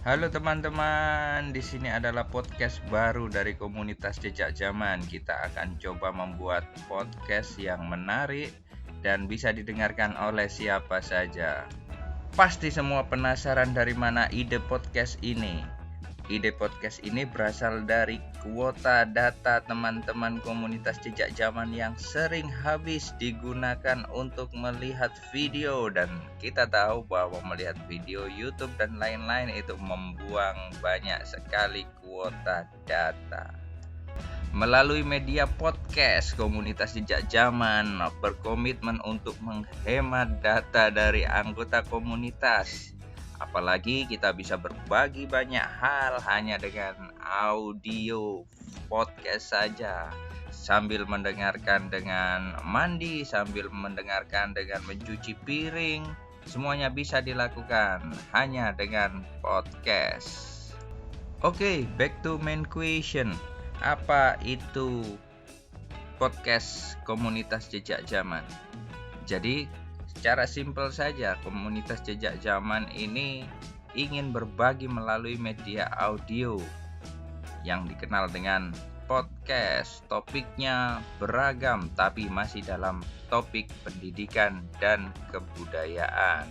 Halo teman-teman, di sini adalah podcast baru dari komunitas Jejak Zaman. Kita akan coba membuat podcast yang menarik dan bisa didengarkan oleh siapa saja. Pasti semua penasaran dari mana ide podcast ini. Ide podcast ini berasal dari kuota data teman-teman komunitas Jejak Zaman yang sering habis digunakan untuk melihat video, dan kita tahu bahwa melihat video YouTube dan lain-lain itu membuang banyak sekali kuota data. Melalui media podcast, komunitas Jejak Zaman berkomitmen untuk menghemat data dari anggota komunitas. Apalagi kita bisa berbagi banyak hal hanya dengan audio podcast saja, sambil mendengarkan dengan mandi, sambil mendengarkan dengan mencuci piring. Semuanya bisa dilakukan hanya dengan podcast. Oke, back to main question. Apa itu podcast komunitas Jejak Zaman? Jadi secara simpel saja, komunitas Jejak Zaman ini ingin berbagi melalui media audio yang dikenal dengan podcast. Topiknya beragam tapi masih dalam topik pendidikan dan kebudayaan.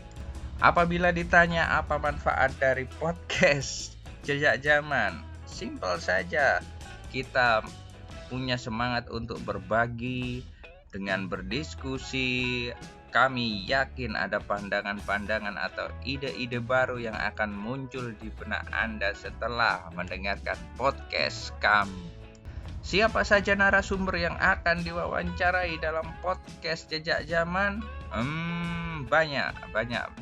Apabila ditanya apa manfaat dari podcast Jejak Zaman, simpel saja. Kita punya semangat untuk berbagi. Dengan berdiskusi, kami yakin ada pandangan-pandangan atau ide-ide baru yang akan muncul di benak Anda setelah mendengarkan podcast kami. Siapa saja narasumber yang akan diwawancarai dalam podcast Jejak Zaman? Banyak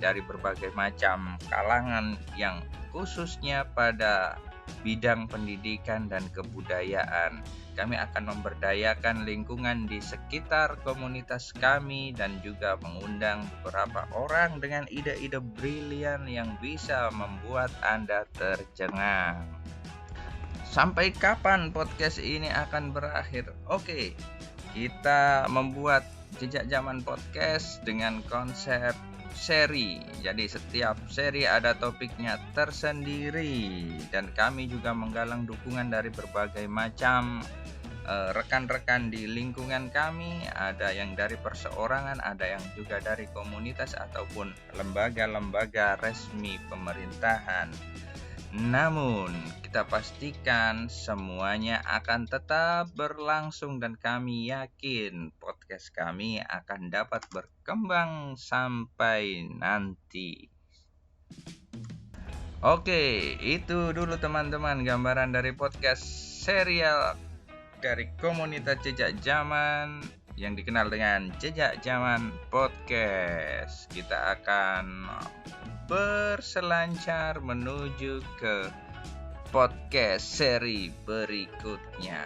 dari berbagai macam kalangan yang khususnya pada bidang pendidikan dan kebudayaan. Kami akan memberdayakan lingkungan di sekitar komunitas kami dan juga mengundang beberapa orang dengan ide-ide brilian yang bisa membuat Anda tercengang. Sampai kapan podcast ini akan berakhir? Oke, kita membuat Jejak Zaman podcast dengan konsep seri. Jadi setiap seri ada topiknya tersendiri, dan kami juga menggalang dukungan dari berbagai macam rekan-rekan di lingkungan kami. Ada yang dari perseorangan, ada yang juga dari komunitas ataupun lembaga-lembaga resmi pemerintahan. Namun kita pastikan semuanya akan tetap berlangsung, dan kami yakin podcast kami akan dapat berkembang sampai nanti. Oke, itu dulu teman-teman gambaran dari podcast serial dari komunitas Jejak Zaman yang dikenal dengan Jejak Zaman Podcast. Kita akan berselancar menuju ke podcast seri berikutnya.